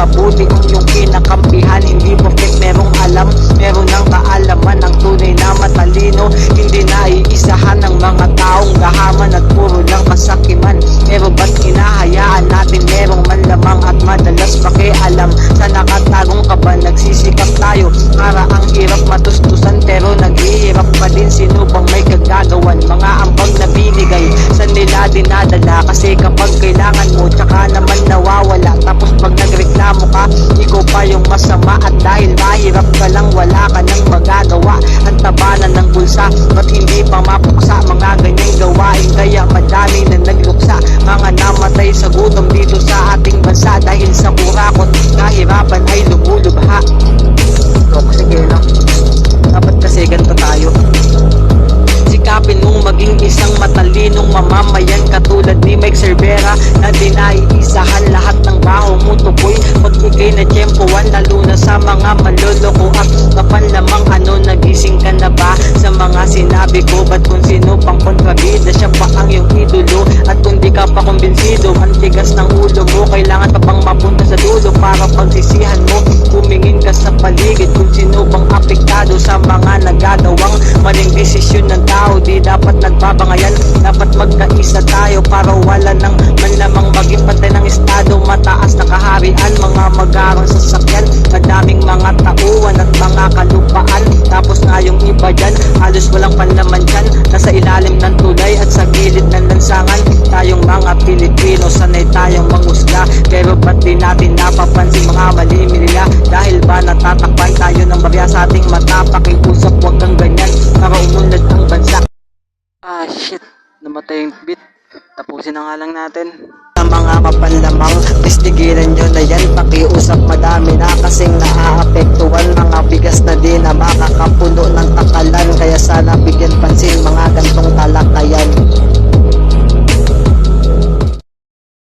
mabuti ang iyong kinakampihan. Hindi porket merong alam, meron ng kaalaman. Ang tunay na matalino, hindi naiisahan ng mga taong gahaman at puro lang kasakiman. Pero ba't hinahayaan natin merong manlamang at madalas pakialam sa nakatagong kaban? Nagsisikap tayo para ang hirap matustusan, pero naghihirap pa din. Sino bang may kagagawan? Mga ambag na binigay sa nila dinadala, kasi kapag kailangan mo tsaka naman nawawala. Tapos pag nagreklamo ka, ikaw pa yung masama. At dahil mahirap ka lang, wala ka nang magagawa. Ang tabanan ng bulsa, ba't hindi pa mapuksa? Mga ganyang gawain kaya madami na nagluksa. Mga namatay sa gutom dito sa ating bansa, dahil sa kurakot kahirapan ay lumulubha. Sige lang, dapat kasi ganito tayo. Sikapin mong maging isang matalinong mamamayan, katulad ni Mike Cervera na di naiisahan. Lahat ng baho mo tukoy pag ikay na tiyempoan, lalo na sa mga maloloko at kapal lamang. Ano, nagising ka na ba sa mga sinabi ko? Ba't kung sino pang kontrabida, siya pa ang iyong idolo? At kung di ka pa kumbinsido, ang tigas ng ulo mo, kailangan pa bang mapunta sa dulo para pagsisihan mo? Tumingin ka sa paligid kung sino bang apektado sa mga nagagawang maling desisyon ng tao. Di dapat nagbabangayan, dapat magkaisa tayo para wala nang manlamang maging pantay ng estado. Mataas na kaharian, mga magarang sasakyan, madaming mga tauhan at mga kalupaan. Tapos nga yung iba dyan, halos walang panlaman dyan, nasa ilalim ng tulay at sa gilid ng lansangan. Tayong mga Pilipino, sanay tayong mangusga, pero ba't di natin napapansin mga mali nila? Dahil ba natatakpan tayo ng barya sa ating mata? Pakiusap, huwag kang ganyan para umunlad ang bansa. Shit, namatay yung beat. Tapusin na nga lang natin. Sa mga kapanlamang, tistigilan nyo na yan. Pakiusap